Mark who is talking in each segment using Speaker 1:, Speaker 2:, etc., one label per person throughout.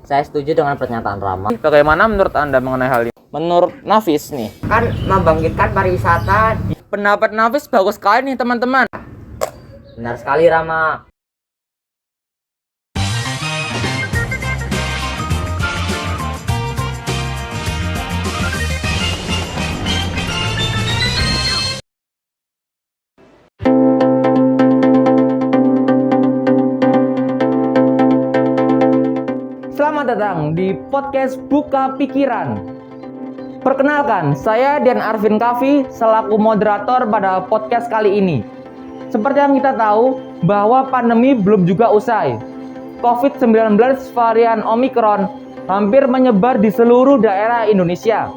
Speaker 1: Saya setuju dengan pernyataan Rama.
Speaker 2: Bagaimana menurut Anda mengenai hal ini? Menurut Nafis nih,
Speaker 3: Kan membangkitkan pariwisata.
Speaker 2: pendapat Nafis bagus sekali nih teman-teman.
Speaker 1: Benar sekali Rama.
Speaker 2: Selamat datang di podcast Buka Pikiran. Perkenalkan, saya Dian Arvin Kavi selaku moderator pada podcast kali ini. Seperti yang kita tahu bahwa pandemi belum juga usai. COVID-19 varian Omicron hampir menyebar di seluruh daerah Indonesia.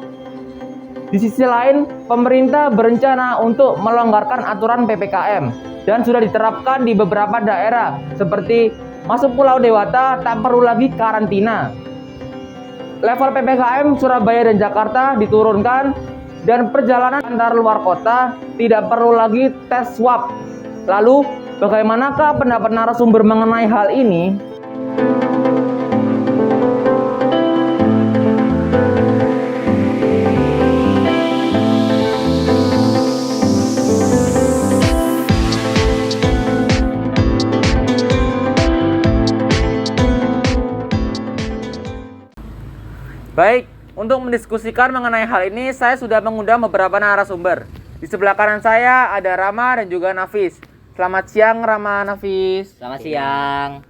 Speaker 2: Di sisi lain, pemerintah berencana untuk melonggarkan aturan PPKM dan sudah diterapkan di beberapa daerah seperti masuk Pulau Dewata tak perlu lagi karantina. Level PPKM Surabaya dan Jakarta diturunkan dan perjalanan antar luar kota tidak perlu lagi tes swab. Lalu, bagaimanakah pendapat narasumber mengenai hal ini? Baik, untuk mendiskusikan mengenai hal ini, saya sudah mengundang beberapa narasumber. Di sebelah kanan saya ada Rama dan juga Nafis. Selamat siang Rama, Nafis.
Speaker 1: Selamat siang.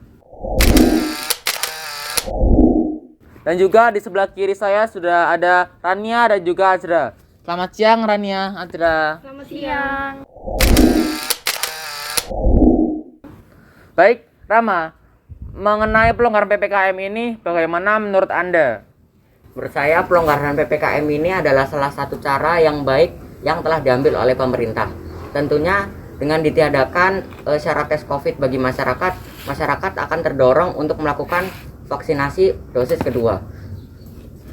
Speaker 2: Dan juga di sebelah kiri saya sudah ada Rania dan juga Azra. Selamat siang Rania, Azra.
Speaker 4: Selamat siang.
Speaker 2: Baik, Rama, mengenai pelonggaran PPKM ini bagaimana menurut Anda?
Speaker 3: Menurut saya pelonggaran PPKM ini adalah salah satu cara yang baik yang telah diambil oleh pemerintah. Tentunya dengan ditiadakan syarat tes COVID bagi masyarakat, masyarakat akan terdorong untuk melakukan vaksinasi dosis kedua.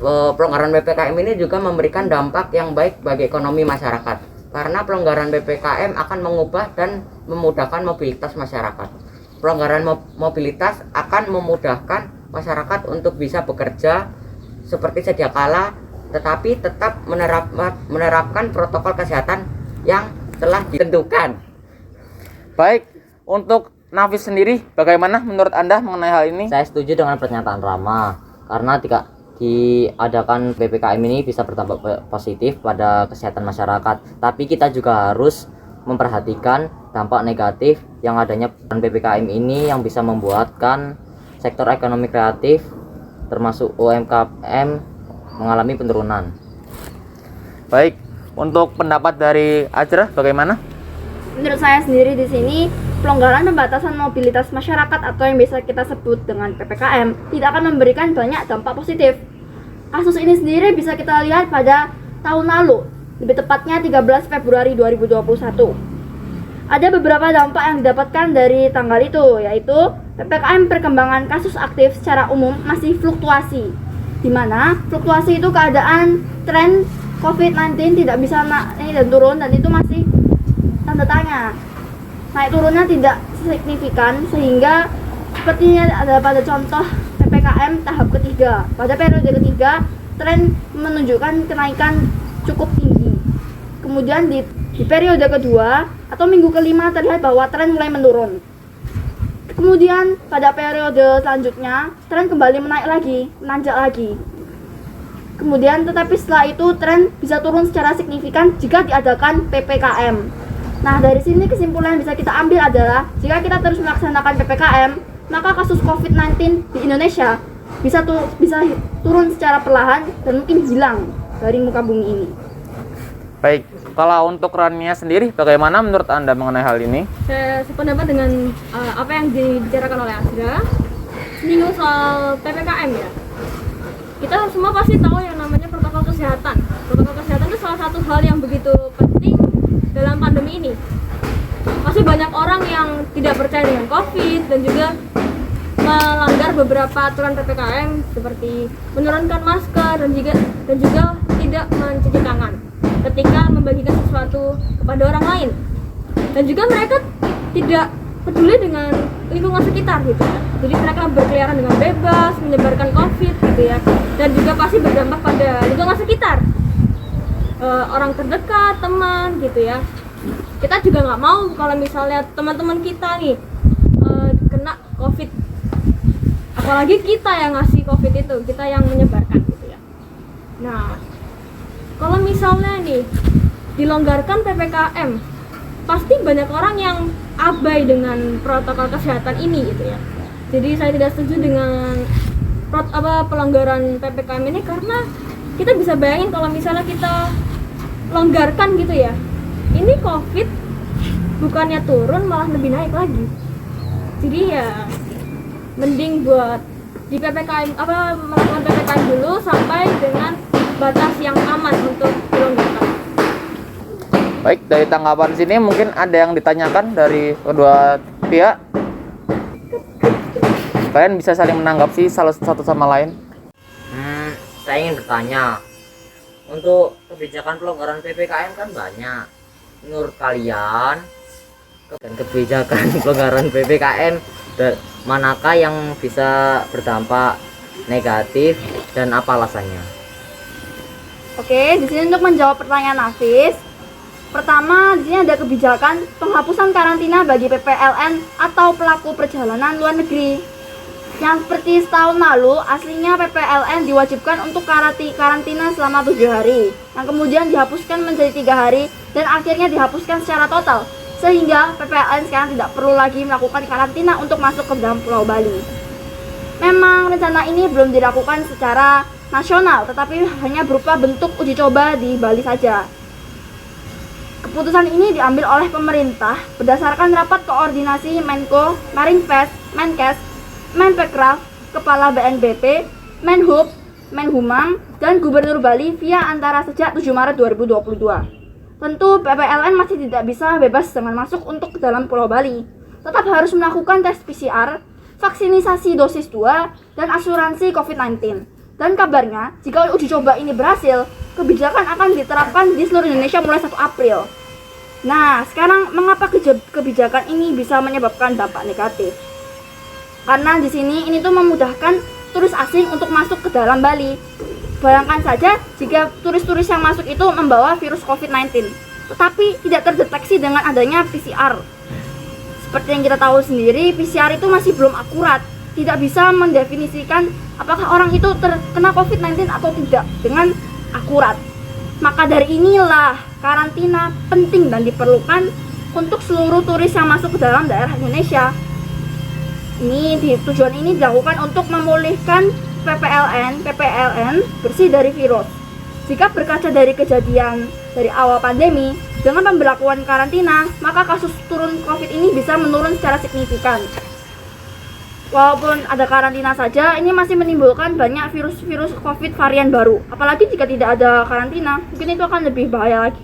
Speaker 3: Pelonggaran PPKM ini juga memberikan dampak yang baik bagi ekonomi masyarakat. Karena pelonggaran PPKM akan mengubah dan memudahkan mobilitas masyarakat. Pelonggaran mobilitas akan memudahkan masyarakat untuk bisa bekerja seperti sedia kala, tetapi tetap menerapkan protokol kesehatan yang telah ditentukan.
Speaker 2: Baik, untuk Nafis sendiri, bagaimana menurut Anda mengenai hal ini?
Speaker 1: Saya setuju dengan pernyataan Rama. Karena diadakan PPKM ini bisa berdampak positif pada kesehatan masyarakat. Tapi kita juga harus memperhatikan dampak negatif yang adanya PPKM ini yang bisa membuatkan sektor ekonomi kreatif termasuk UMKM mengalami penurunan.
Speaker 2: Baik, untuk pendapat dari Azra bagaimana?
Speaker 4: Menurut saya sendiri di sini pelonggaran pembatasan mobilitas masyarakat atau yang biasa kita sebut dengan PPKM tidak akan memberikan banyak dampak positif. Kasus ini sendiri bisa kita lihat pada tahun lalu, lebih tepatnya 13 Februari 2021. Ada beberapa dampak yang didapatkan dari tanggal itu, yaitu PPKM perkembangan kasus aktif secara umum masih fluktuasi, di mana fluktuasi itu keadaan tren COVID-19 tidak bisa naik dan turun, dan itu masih tanda tanya. Naik turunnya tidak signifikan, sehingga sepertinya ada pada contoh PPKM tahap ketiga. Pada periode ketiga, tren menunjukkan kenaikan cukup tinggi. Kemudian di periode kedua atau minggu kelima terlihat bahwa tren mulai menurun. Kemudian pada periode selanjutnya tren kembali menanjak lagi. Kemudian tetapi setelah itu tren bisa turun secara signifikan jika diadakan PPKM. Nah, dari sini kesimpulan yang bisa kita ambil adalah jika kita terus melaksanakan PPKM, maka kasus COVID-19 di Indonesia bisa turun secara perlahan dan mungkin hilang dari muka bumi ini.
Speaker 2: Baik, kalau untuk Rania sendiri bagaimana menurut Anda mengenai hal ini?
Speaker 5: Saya sependapat dengan apa yang dibicarakan oleh Azra. Singgung soal PPKM ya. Kita semua pasti tahu yang namanya protokol kesehatan. Protokol kesehatan itu salah satu hal yang begitu penting dalam pandemi ini. Masih banyak orang yang tidak percaya dengan COVID dan juga melanggar beberapa aturan PPKM seperti menurunkan masker dan juga tidak mencuci tangan ketika membagikan sesuatu kepada orang lain. Dan juga mereka tidak peduli dengan lingkungan sekitar gitu ya. Jadi mereka berkeliaran dengan bebas, menyebarkan COVID gitu ya, dan juga pasti berdampak pada lingkungan sekitar, orang terdekat, teman gitu ya. Kita juga nggak mau kalau misalnya teman-teman kita nih kena COVID, apalagi kita yang ngasih COVID itu, kita yang menyebarkan gitu ya. Nah, kalau misalnya nih dilonggarkan PPKM, pasti banyak orang yang abai dengan protokol kesehatan ini gitu ya. Jadi saya tidak setuju dengan pelonggaran PPKM ini, karena kita bisa bayangin kalau misalnya kita longgarkan gitu ya, ini COVID bukannya turun malah lebih naik lagi. Jadi ya mending buat di PPKM melakukan PPKM dulu sampai dengan batas yang aman untuk dilonggarkan.
Speaker 2: Baik, dari tanggapan sini mungkin ada yang ditanyakan dari kedua pihak. Kalian bisa saling menanggapi satu sama lain.
Speaker 1: Saya ingin bertanya, untuk kebijakan pelonggaran PPKM kan banyak. Menurut kalian, kebijakan pelonggaran PPKM manakah yang bisa berdampak negatif dan apa alasannya?
Speaker 4: Oke, di sini untuk menjawab pertanyaan Nafis. Pertama, di sini ada kebijakan penghapusan karantina bagi PPLN atau pelaku perjalanan luar negeri. Yang seperti setahun lalu, aslinya PPLN diwajibkan untuk karantina selama 7 hari, yang kemudian dihapuskan menjadi 3 hari, dan akhirnya dihapuskan secara total, sehingga PPLN sekarang tidak perlu lagi melakukan karantina untuk masuk ke dalam Pulau Bali. Memang rencana ini belum dilakukan secara nasional, tetapi hanya berupa bentuk uji coba di Bali saja. Keputusan ini diambil oleh pemerintah berdasarkan rapat koordinasi Menko, Marinvest, Menkes, Menpekraf, Kepala BNPB, Menhub, Menhumam, dan Gubernur Bali via antara sejak 7 Maret 2022. Tentu PPLN masih tidak bisa bebas dengan masuk untuk ke dalam Pulau Bali. Tetap harus melakukan tes PCR, vaksinisasi dosis 2, dan asuransi COVID-19. Dan kabarnya, jika uji coba ini berhasil, kebijakan akan diterapkan di seluruh Indonesia mulai 1 April. Nah, sekarang mengapa kebijakan ini bisa menyebabkan dampak negatif? Karena di sini ini tuh memudahkan turis asing untuk masuk ke dalam Bali. Bayangkan saja jika turis-turis yang masuk itu membawa virus COVID-19, tetapi tidak terdeteksi dengan adanya PCR. Seperti yang kita tahu sendiri, PCR itu masih belum akurat, tidak bisa mendefinisikan apakah orang itu terkena COVID-19 atau tidak dengan akurat. Maka dari inilah karantina penting dan diperlukan untuk seluruh turis yang masuk ke dalam daerah Indonesia. Tujuan ini dilakukan untuk memulihkan PPLN bersih dari virus. Jika berkaca dari kejadian dari awal pandemi, dengan pemberlakuan karantina, maka kasus turun COVID ini bisa menurun secara signifikan. Walaupun ada karantina saja, ini masih menimbulkan banyak virus-virus COVID varian baru. Apalagi jika tidak ada karantina, mungkin itu akan lebih bahaya lagi.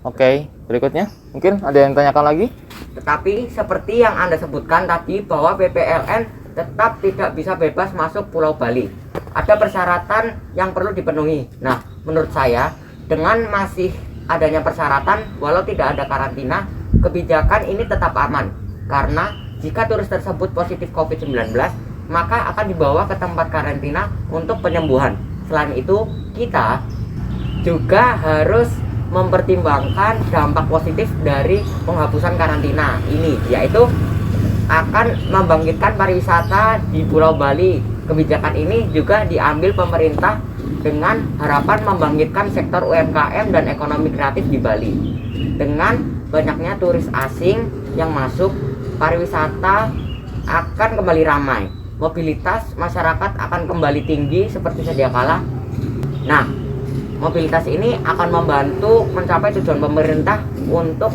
Speaker 2: Oke, berikutnya mungkin ada yang tanyakan lagi.
Speaker 3: Tetapi seperti yang Anda sebutkan tadi, bahwa PPLN tetap tidak bisa bebas masuk Pulau Bali. Ada persyaratan yang perlu dipenuhi. Nah, menurut saya, dengan masih adanya persyaratan, walau tidak ada karantina, kebijakan ini tetap aman. Karena jika turis tersebut positif COVID-19, maka akan dibawa ke tempat karantina untuk penyembuhan. Selain itu, kita juga harus mempertimbangkan dampak positif dari penghapusan karantina ini, yaitu akan membangkitkan pariwisata di Pulau Bali. Kebijakan ini juga diambil pemerintah dengan harapan membangkitkan sektor UMKM dan ekonomi kreatif di Bali. Dengan banyaknya turis asing yang masuk, pariwisata akan kembali ramai, mobilitas masyarakat akan kembali tinggi seperti sedia kala. Nah, mobilitas ini akan membantu mencapai tujuan pemerintah untuk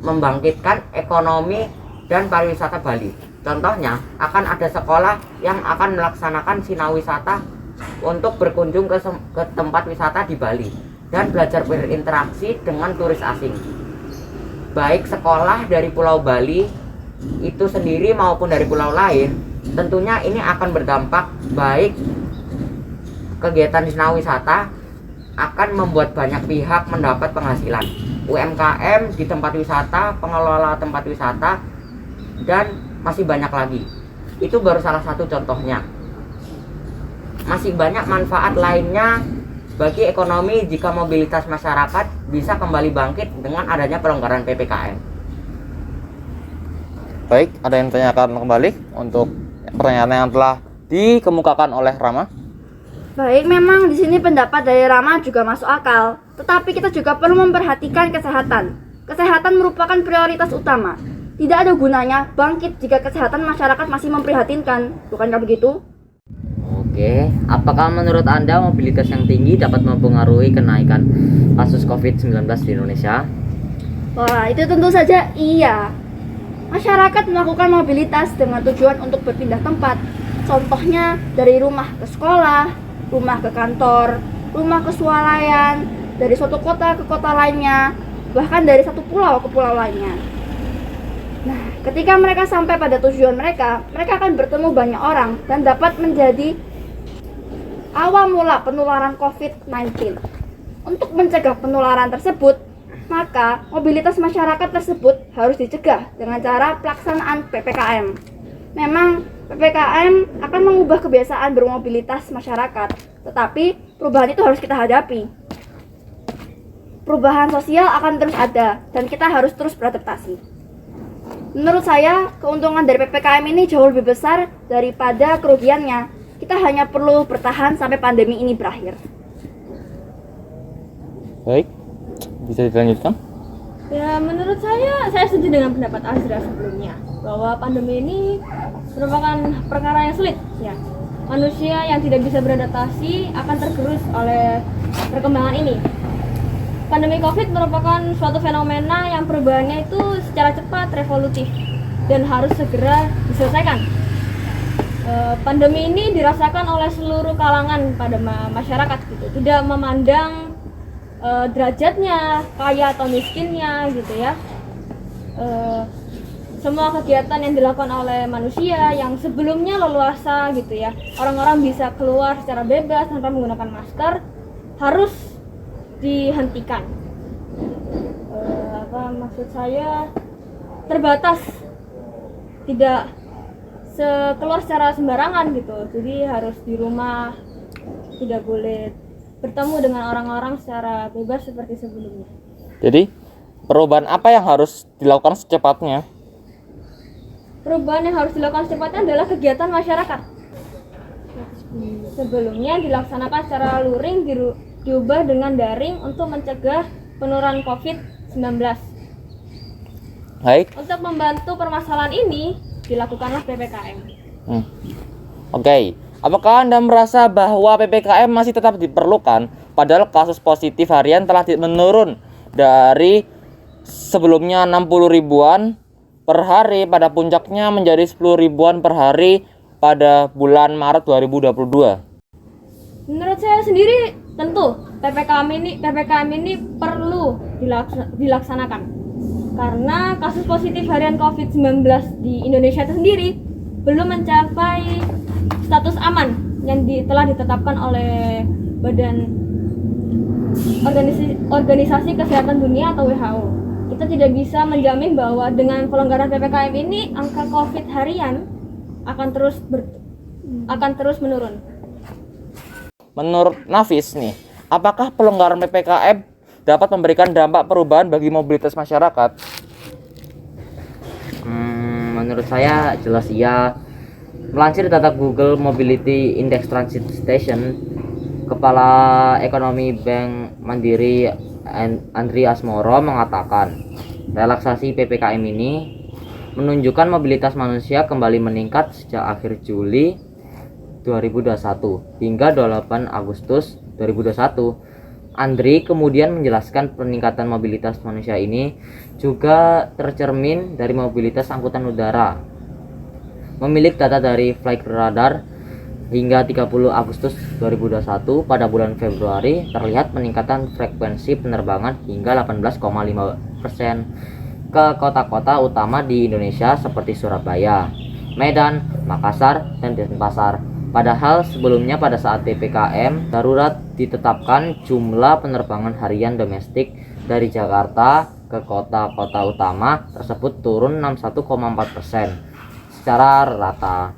Speaker 3: membangkitkan ekonomi dan pariwisata Bali. Contohnya, akan ada sekolah yang akan melaksanakan sinawisata untuk berkunjung ke tempat wisata di Bali dan belajar berinteraksi dengan turis asing. Baik sekolah dari Pulau Bali itu sendiri maupun dari pulau lain, tentunya ini akan berdampak baik. Kegiatan sinawisata akan membuat banyak pihak mendapat penghasilan. UMKM di tempat wisata, pengelola tempat wisata, dan masih banyak lagi. Itu baru salah satu contohnya. Masih banyak manfaat lainnya bagi ekonomi jika mobilitas masyarakat bisa kembali bangkit dengan adanya pelonggaran PPKM.
Speaker 2: Baik, ada yang tanyakan kembali untuk pertanyaan yang telah dikemukakan oleh Rama?
Speaker 4: Baik, memang di sini pendapat dari Rama juga masuk akal, tetapi kita juga perlu memperhatikan kesehatan. Kesehatan merupakan prioritas utama. Tidak ada gunanya bangkit jika kesehatan masyarakat masih memprihatinkan, bukankah begitu?
Speaker 1: Oke, apakah menurut Anda mobilitas yang tinggi dapat mempengaruhi kenaikan kasus COVID-19 di Indonesia?
Speaker 4: Wah, itu tentu saja iya. Masyarakat melakukan mobilitas dengan tujuan untuk berpindah tempat. Contohnya dari rumah ke sekolah, rumah ke kantor, rumah ke swalayan, dari suatu kota ke kota lainnya, bahkan dari satu pulau ke pulau lainnya. Nah, ketika mereka sampai pada tujuan mereka akan bertemu banyak orang dan dapat menjadi awal mula penularan COVID-19. Untuk mencegah penularan tersebut, maka mobilitas masyarakat tersebut harus dicegah dengan cara pelaksanaan PPKM. Memang PPKM akan mengubah kebiasaan bermobilitas masyarakat, tetapi perubahan itu harus kita hadapi. Perubahan sosial akan terus ada dan kita harus terus beradaptasi. Menurut saya, keuntungan dari PPKM ini jauh lebih besar daripada kerugiannya. Kita hanya perlu bertahan sampai pandemi ini berakhir.
Speaker 2: Baik, bisa dilanjutkan?
Speaker 5: Ya, menurut saya setuju dengan pendapat Azra sebelumnya bahwa pandemi ini merupakan perkara yang sulit. Ya, manusia yang tidak bisa beradaptasi akan tergerus oleh perkembangan ini. Pandemi COVID merupakan suatu fenomena yang perubahannya itu secara cepat, revolutif, dan harus segera diselesaikan. Pandemi ini dirasakan oleh seluruh kalangan pada masyarakat, gitu. Tidak memandang derajatnya, kaya atau miskinnya, gitu ya. Semua kegiatan yang dilakukan oleh manusia yang sebelumnya leluasa, gitu ya, orang-orang bisa keluar secara bebas tanpa menggunakan masker, harus dihentikan. Maksud saya terbatas, tidak keluar secara sembarangan gitu. Jadi harus di rumah, tidak boleh bertemu dengan orang-orang secara bebas seperti sebelumnya.
Speaker 2: Jadi, perubahan apa yang harus dilakukan secepatnya?
Speaker 5: Perubahan yang harus dilakukan secepatnya adalah kegiatan masyarakat. Sebelumnya dilaksanakan secara luring, diubah dengan daring untuk mencegah penularan COVID-19.
Speaker 2: Baik.
Speaker 5: Untuk membantu permasalahan ini, dilakukanlah PPKM.
Speaker 2: Oke. Apakah Anda merasa bahwa PPKM masih tetap diperlukan padahal kasus positif harian telah menurun dari sebelumnya 60 ribuan per hari pada puncaknya menjadi 10 ribuan per hari pada bulan Maret 2022?
Speaker 5: Menurut saya sendiri tentu PPKM ini perlu dilaksanakan karena kasus positif harian COVID-19 di Indonesia itu sendiri belum mencapai status aman yang telah ditetapkan oleh Badan Organisasi Kesehatan Dunia atau WHO. Kita tidak bisa menjamin bahwa dengan pelonggaran PPKM ini angka COVID harian akan terus menurun.
Speaker 2: Menurut Nafis nih, apakah pelonggaran PPKM dapat memberikan dampak perubahan bagi mobilitas masyarakat?
Speaker 1: Menurut saya jelas iya. Melansir data Google Mobility Index Transit Station, Kepala Ekonomi Bank Mandiri Andri Asmoro mengatakan, relaksasi PPKM ini menunjukkan mobilitas manusia kembali meningkat sejak akhir Juli 2021 hingga 28 Agustus 2021. Andri kemudian menjelaskan peningkatan mobilitas manusia ini juga tercermin dari mobilitas angkutan udara. Memilik data dari Flight Radar hingga 30 Agustus 2021, pada bulan Februari terlihat peningkatan frekuensi penerbangan hingga 18,5% ke kota-kota utama di Indonesia seperti Surabaya, Medan, Makassar, dan Denpasar. Padahal sebelumnya pada saat PPKM darurat ditetapkan, jumlah penerbangan harian domestik dari Jakarta ke kota-kota utama tersebut turun 61,4% secara rata.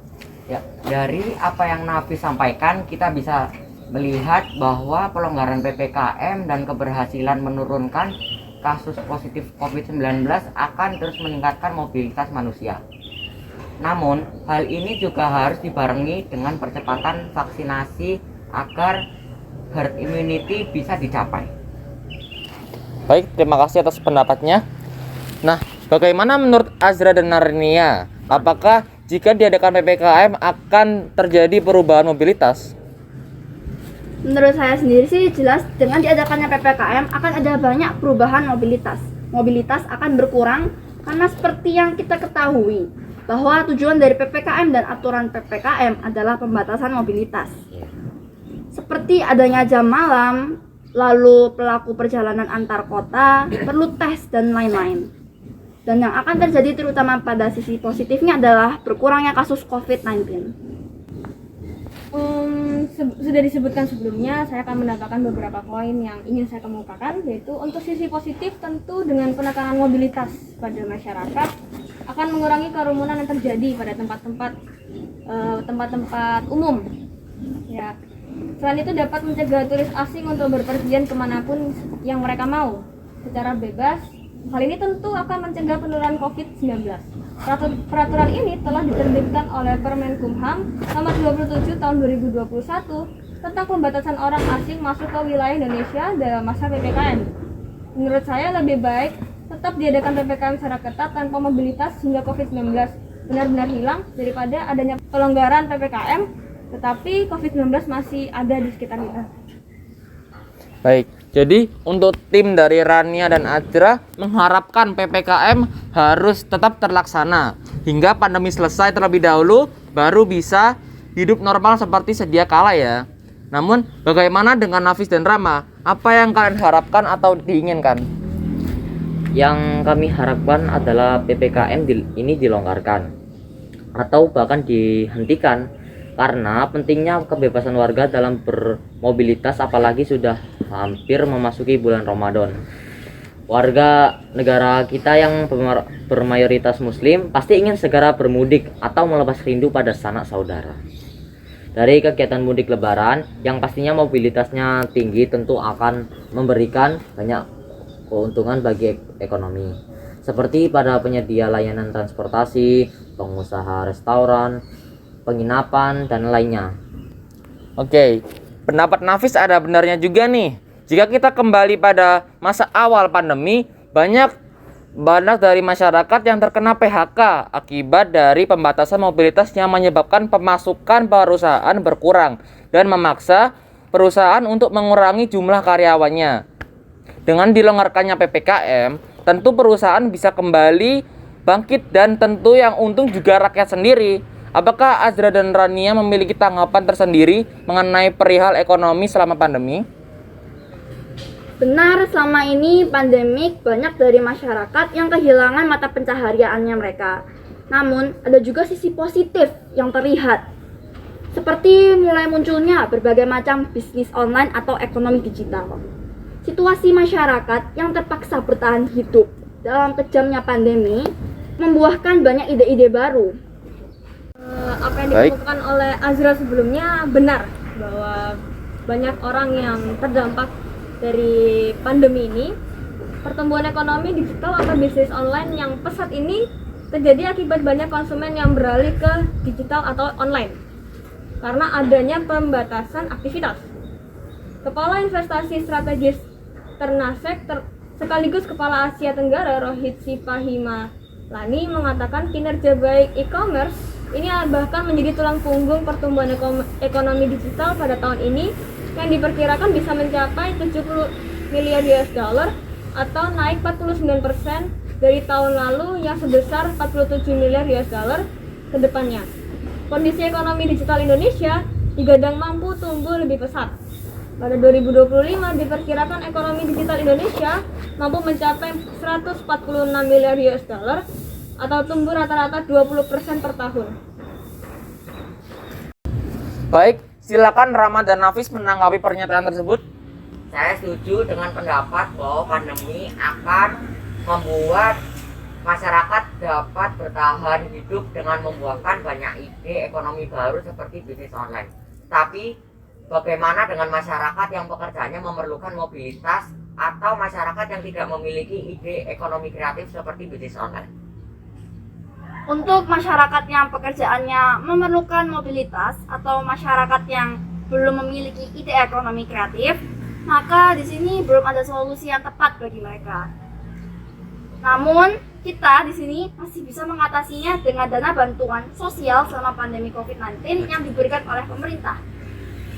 Speaker 3: Ya, dari apa yang Nafis sampaikan, kita bisa melihat bahwa pelonggaran PPKM dan keberhasilan menurunkan kasus positif COVID-19 akan terus meningkatkan mobilitas manusia. Namun, hal ini juga harus dibarengi dengan percepatan vaksinasi agar herd immunity bisa dicapai.
Speaker 2: Baik, terima kasih atas pendapatnya. Nah, bagaimana menurut Azra dan Narnia? Apakah jika diadakan PPKM akan terjadi perubahan mobilitas?
Speaker 4: Menurut saya sendiri sih jelas dengan diadakannya PPKM akan ada banyak perubahan mobilitas. Mobilitas akan berkurang karena seperti yang kita ketahui bahwa tujuan dari PPKM dan aturan PPKM adalah pembatasan mobilitas. Seperti adanya jam malam, lalu pelaku perjalanan antar kota perlu tes dan lain-lain. Dan yang akan terjadi terutama pada sisi positifnya adalah berkurangnya kasus COVID-19.
Speaker 5: Sudah disebutkan sebelumnya, saya akan menambahkan beberapa poin yang ingin saya kemukakan, yaitu untuk sisi positif tentu dengan penekanan mobilitas pada masyarakat akan mengurangi kerumunan yang terjadi pada tempat-tempat umum. Ya. Selain itu dapat mencegah turis asing untuk berpergian kemanapun yang mereka mau secara bebas. Hal ini tentu akan mencegah penularan COVID-19. Peraturan ini telah diterbitkan oleh Permenkumham nomor 27 tahun 2021 tentang pembatasan orang asing masuk ke wilayah Indonesia dalam masa PPKM. Menurut saya lebih baik tetap diadakan PPKM secara ketat tanpa mobilitas hingga COVID-19 benar-benar hilang daripada adanya pelonggaran PPKM tetapi COVID-19 masih ada di sekitar kita.
Speaker 2: Baik, jadi untuk tim dari Rania dan Azra mengharapkan PPKM harus tetap terlaksana hingga pandemi selesai terlebih dahulu baru bisa hidup normal seperti sedia kala ya. Namun bagaimana dengan Nafis dan Rama? Apa yang kalian harapkan atau diinginkan?
Speaker 1: Yang kami harapkan adalah PPKM ini dilonggarkan atau bahkan dihentikan karena pentingnya kebebasan warga dalam bermobilitas apalagi sudah hampir memasuki bulan Ramadan. Warga negara kita yang bermayoritas muslim pasti ingin segera bermudik atau melepas rindu pada sanak saudara. Dari kegiatan mudik lebaran yang pastinya mobilitasnya tinggi tentu akan memberikan banyak keuntungan bagi ekonomi. Seperti pada penyedia layanan transportasi, pengusaha restoran, penginapan, dan lainnya.
Speaker 2: Oke, pendapat Nafis ada benarnya juga nih. Jika kita kembali pada masa awal pandemi, banyak dari masyarakat yang terkena PHK akibat dari pembatasan mobilitas yang menyebabkan pemasukan perusahaan berkurang dan memaksa perusahaan untuk mengurangi jumlah karyawannya. Dengan dilonggarkannya PPKM, tentu perusahaan bisa kembali bangkit dan tentu yang untung juga rakyat sendiri. Apakah Azra dan Rania memiliki tanggapan tersendiri mengenai perihal ekonomi selama pandemi?
Speaker 4: Benar, selama ini pandemik banyak dari masyarakat yang kehilangan mata pencahariannya mereka. Namun, ada juga sisi positif yang terlihat. Seperti mulai munculnya berbagai macam bisnis online atau ekonomi digital. Situasi masyarakat yang terpaksa bertahan hidup dalam kejamnya pandemi membuahkan banyak ide-ide baru.
Speaker 5: Apa yang dikemukakan oleh Azra sebelumnya benar bahwa banyak orang yang terdampak dari pandemi ini. Pertumbuhan ekonomi digital atau bisnis online yang pesat ini terjadi akibat banyak konsumen yang beralih ke digital atau online karena adanya pembatasan aktivitas. Kepala Investasi Strategis Ternasek sekaligus Kepala Asia Tenggara Rohit Sipahimalani mengatakan kinerja baik e-commerce ini bahkan menjadi tulang punggung pertumbuhan ekonomi digital pada tahun ini yang diperkirakan bisa mencapai 70 miliar US dollar atau naik 49% dari tahun lalu yang sebesar 47 miliar US dollar ke depannya. Kondisi ekonomi digital Indonesia digadang mampu tumbuh lebih pesat. Pada 2025 diperkirakan ekonomi digital Indonesia mampu mencapai 146 miliar US dollar atau tumbuh rata-rata 20% per tahun.
Speaker 2: Baik, silakan Rama dan Nafis menanggapi pernyataan tersebut.
Speaker 3: Saya setuju dengan pendapat bahwa pandemi akan membuat masyarakat dapat bertahan hidup dengan membuahkan banyak ide ekonomi baru seperti bisnis online. Tapi bagaimana dengan masyarakat yang pekerjaannya memerlukan mobilitas atau masyarakat yang tidak memiliki ide ekonomi kreatif seperti bisnis online?
Speaker 4: Untuk masyarakat yang pekerjaannya memerlukan mobilitas atau masyarakat yang belum memiliki ide ekonomi kreatif, maka di sini belum ada solusi yang tepat bagi mereka. Namun, kita di sini masih bisa mengatasinya dengan dana bantuan sosial selama pandemi COVID-19 yang diberikan oleh pemerintah.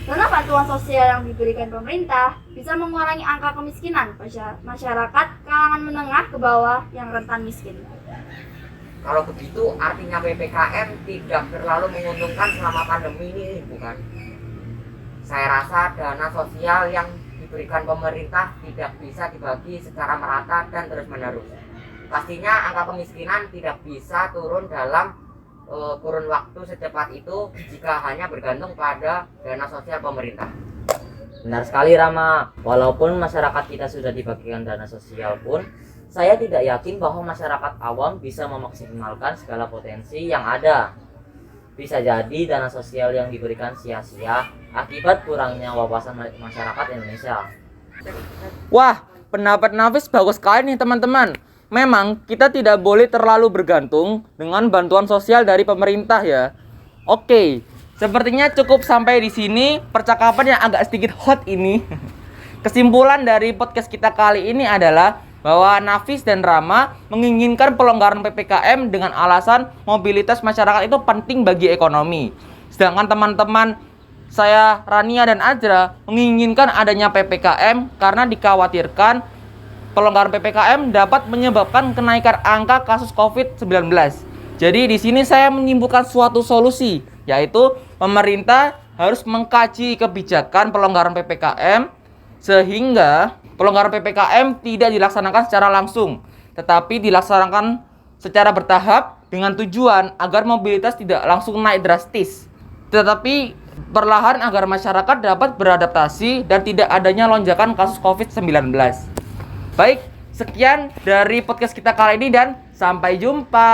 Speaker 4: Dana bantuan sosial yang diberikan pemerintah bisa mengurangi angka kemiskinan masyarakat kalangan menengah ke bawah yang rentan miskin.
Speaker 3: Kalau begitu artinya PPKM tidak terlalu menguntungkan selama pandemi ini, bukan? Saya rasa dana sosial yang diberikan pemerintah tidak bisa dibagi secara merata dan terus-menerus. Pastinya angka kemiskinan tidak bisa turun dalam kurun waktu secepat itu jika hanya bergantung pada dana sosial pemerintah.
Speaker 1: Benar sekali Rama, walaupun masyarakat kita sudah dibagikan dana sosial pun, saya tidak yakin bahwa masyarakat awam bisa memaksimalkan segala potensi yang ada. Bisa jadi dana sosial yang diberikan sia-sia akibat kurangnya wawasan masyarakat Indonesia.
Speaker 2: Wah, pendapat Nafis bagus sekali nih teman-teman. Memang kita tidak boleh terlalu bergantung dengan bantuan sosial dari pemerintah ya. Oke, sepertinya cukup sampai di sini percakapan yang agak sedikit hot ini. Kesimpulan dari podcast kita kali ini adalah bahwa Nafis dan Rama menginginkan pelonggaran PPKM dengan alasan mobilitas masyarakat itu penting bagi ekonomi. Sedangkan teman-teman saya, Rania dan Azra, menginginkan adanya PPKM karena dikhawatirkan pelonggaran PPKM dapat menyebabkan kenaikan angka kasus COVID-19. Jadi di sini saya menyimpulkan suatu solusi, yaitu pemerintah harus mengkaji kebijakan pelonggaran PPKM sehingga pelonggaran PPKM tidak dilaksanakan secara langsung, tetapi dilaksanakan secara bertahap dengan tujuan agar mobilitas tidak langsung naik drastis, tetapi perlahan agar masyarakat dapat beradaptasi dan tidak adanya lonjakan kasus COVID-19. Baik, sekian dari podcast kita kali ini dan sampai jumpa.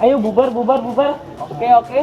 Speaker 2: Ayo bubar. Oke.